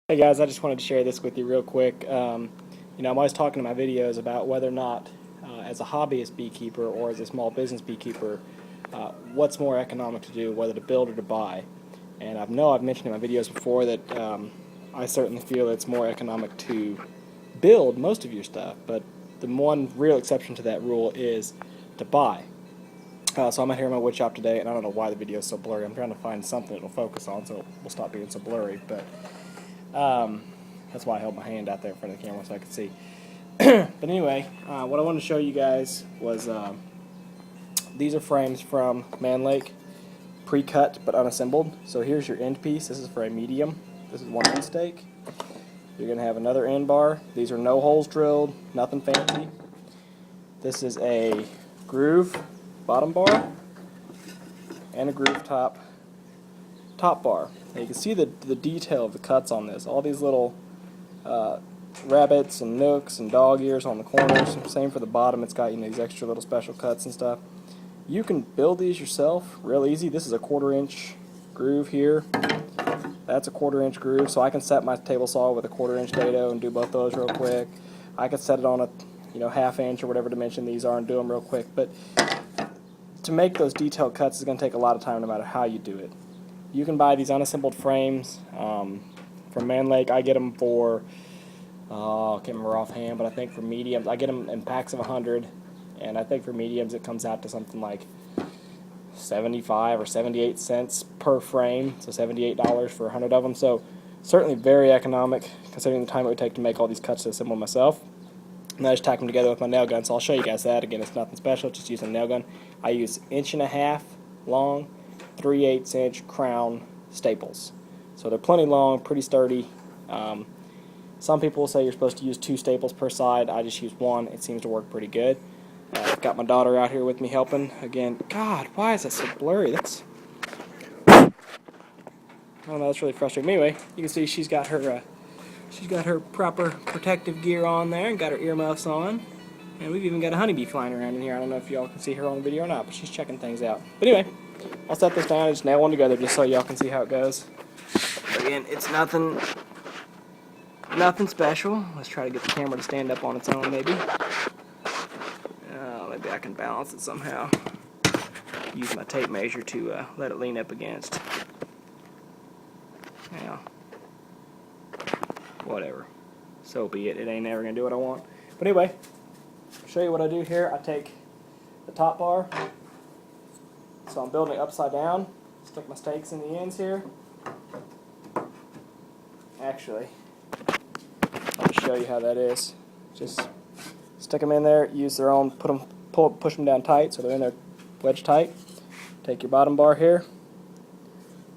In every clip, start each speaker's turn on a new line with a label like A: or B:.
A: Hey guys, I just wanted to share this with you real quick. I'm always talking in my videos about whether or not, as a hobbyist beekeeper or as a small business beekeeper, what's more economic to do, whether to build or to buy. And I've mentioned in my videos before that I certainly feel it's more economic to build most of your stuff, but the one real exception to that rule is to buy. So I'm out here in my wood shop today, and I don't know why the video is so blurry. I'm trying to find something it'll focus on so we'll stop being so blurry, but that's why I held my hand out there in front of the camera so I could see. But anyway, what I wanted to show you guys was these are frames from Man Lake, pre-cut but unassembled. So here's your end piece. This is for a medium. This is one end stake. You're going to have another end bar. These are no holes drilled, nothing fancy. This is a groove bottom bar and a groove top bar. Now you can see the detail of the cuts on this. All these little rabbits and nooks and dog ears on the corners. Same for the bottom. It's got these extra little special cuts and stuff. You can build these yourself real easy. This is a 1/4 inch groove here. That's a 1/4 inch groove, so I can set my table saw with a 1/4 inch dado and do both those real quick. I can set it on a 1/2 inch or whatever dimension these are and do them real quick. But to make those detailed cuts is going to take a lot of time no matter how you do it. You can buy these unassembled frames from Man Lake. I get them for, I can't remember offhand, but I think for mediums, I get them in packs of 100, and I think for mediums it comes out to something like 75 or 78 cents per frame, so $78 for 100 of them. So certainly very economic considering the time it would take to make all these cuts to assemble myself. And I just tack them together with my nail gun, so I'll show you guys that. Again, it's nothing special, just using a nail gun. I use 1.5 inch long, 3/8 inch crown staples. So they're plenty long, pretty sturdy. Some people say you're supposed to use 2 staples per side. I just use 1. It seems to work pretty good. I've got my daughter out here with me helping. Again, God, why is that so blurry? I don't know, that's really frustrating. Anyway, you can see she's got her proper protective gear on there and got her earmuffs on. And we've even got a honeybee flying around in here. I don't know if y'all can see her on the video or not, but she's checking things out. But anyway, I'll set this down and just nail one together just so y'all can see how it goes. Again, it's nothing special. Let's try to get the camera to stand up on its own, maybe. Maybe I can balance it somehow. Use my tape measure to let it lean up against. Now, whatever. So be it. It ain't never going to do what I want. But anyway, I'll show you what I do here. I take the top bar. So I'm building it upside down. Stick my stakes in the ends here. Actually, I'll just show you how that is. Just stick them in there, use their own, push them down tight so they're in there wedged tight. Take your bottom bar here.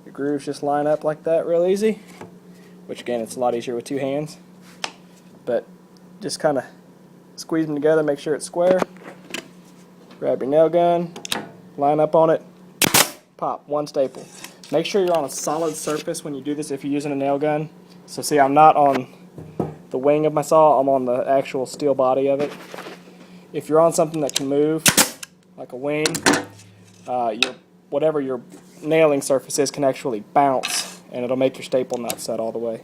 A: Your grooves just line up like that real easy, which again, it's a lot easier with 2 hands. But just kind of squeeze them together, make sure it's square. Grab your nail gun, line up on it, pop, 1 staple. Make sure you're on a solid surface when you do this if you're using a nail gun. So see, I'm not on the wing of my saw, I'm on the actual steel body of it. If you're on something that can move, like a wing, whatever your nailing surface is can actually bounce, and it'll make your staple not set all the way.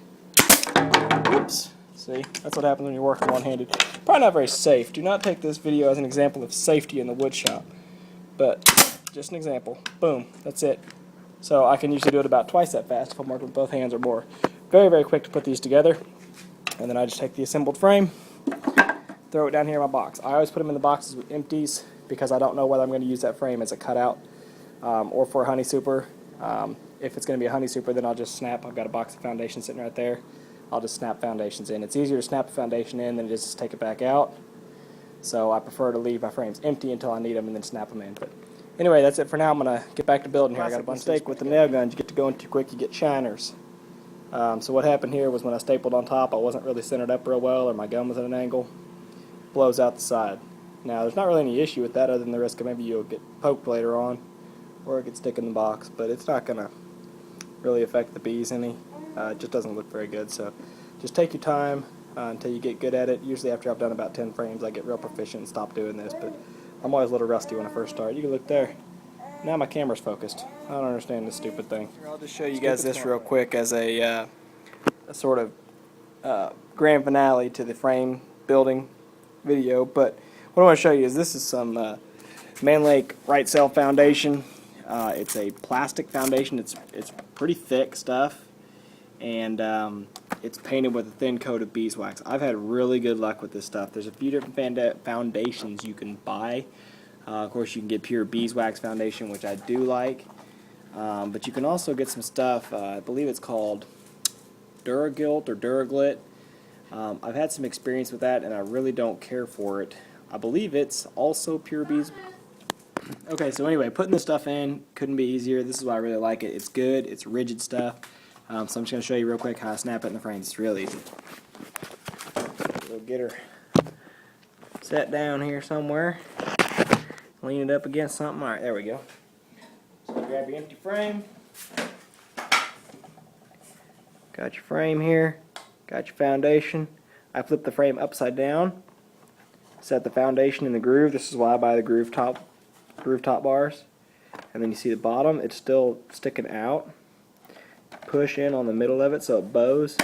A: Oops. See, that's what happens when you're working one-handed. Probably not very safe. Do not take this video as an example of safety in the wood shop. But just an example. Boom. That's it. So I can usually do it about twice that fast if I'm working with both hands or more. Very, very quick to put these together. And then I just take the assembled frame, throw it down here in my box. I always put them in the boxes with empties because I don't know whether I'm going to use that frame as a cutout or for a honey super. If it's going to be a honey super, then I'll just snap. I've got a box of foundation sitting right there. I'll just snap foundations in. It's easier to snap a foundation in than it is to take it back out. So I prefer to leave my frames empty until I need them and then snap them in. But anyway, that's it for now. I'm going to get back to building here. I got a bunch of stake with the nail guns. You get to going too quick, you get shiners. So what happened here was when I stapled on top, I wasn't really centered up real well, or my gun was at an angle. Blows out the side. Now, there's not really any issue with that other than the risk of maybe you'll get poked later on, or it could stick in the box, but it's not going to really affect the bees any. It just doesn't look very good, so just take your time until you get good at it. Usually after I've done about 10 frames, I get real proficient and stop doing this, but I'm always a little rusty when I first start. You can look there. Now my camera's focused. I don't understand this stupid thing. I'll just show you guys this real quick as a a sort of grand finale to the frame building video. But what I want to show you is this is some Man Lake Right Cell foundation. It's a plastic foundation. It's pretty thick stuff, and it's painted with a thin coat of beeswax. I've had really good luck with this stuff. There's a few different foundations you can buy. Of course, you can get pure beeswax foundation, which I do like. But you can also get some stuff, I believe it's called Duragilt or Duraglit. I've had some experience with that, and I really don't care for it. I believe it's also pure bees. Okay, so anyway, putting this stuff in couldn't be easier. This is why I really like it. It's good. It's rigid stuff. So I'm just going to show you real quick how I snap it in the frames. It's real easy. We'll get her set down here somewhere. Lean it up against something. Alright, there we go. So grab your empty frame. Got your frame here. Got your foundation. I flip the frame upside down. Set the foundation in the groove. This is why I buy the groove top bars. And then you see the bottom, it's still sticking out. Push in on the middle of it so it bows,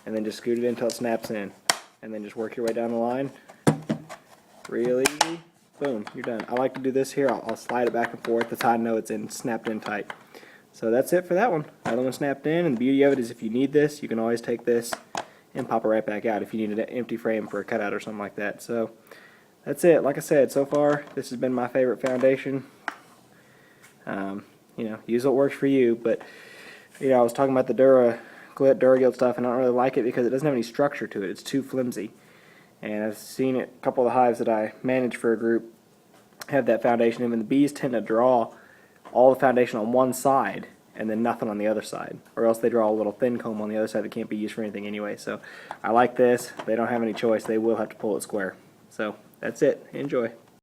A: and then just scoot it in until it snaps in. And then just work your way down the line. Real easy. Boom, you're done. I like to do this here. I'll slide it back and forth. That's how I know it's snapped in tight. So that's it for that one. That one snapped in, and the beauty of it is if you need this, you can always take this and pop it right back out if you need an empty frame for a cutout or something like that. So that's it. Like I said, so far this has been my favorite foundation. You know, use what works for you. But you know, I was talking about the Duragilt stuff, and I don't really like it because it doesn't have any structure to it. It's too flimsy. And I've seen it, a couple of the hives that I manage for a group have that foundation in, and the bees tend to draw all the foundation on one side and then nothing on the other side, or else they draw a little thin comb on the other side that can't be used for anything anyway. So I like this. They don't have any choice. They will have to pull it square. So that's it. Enjoy.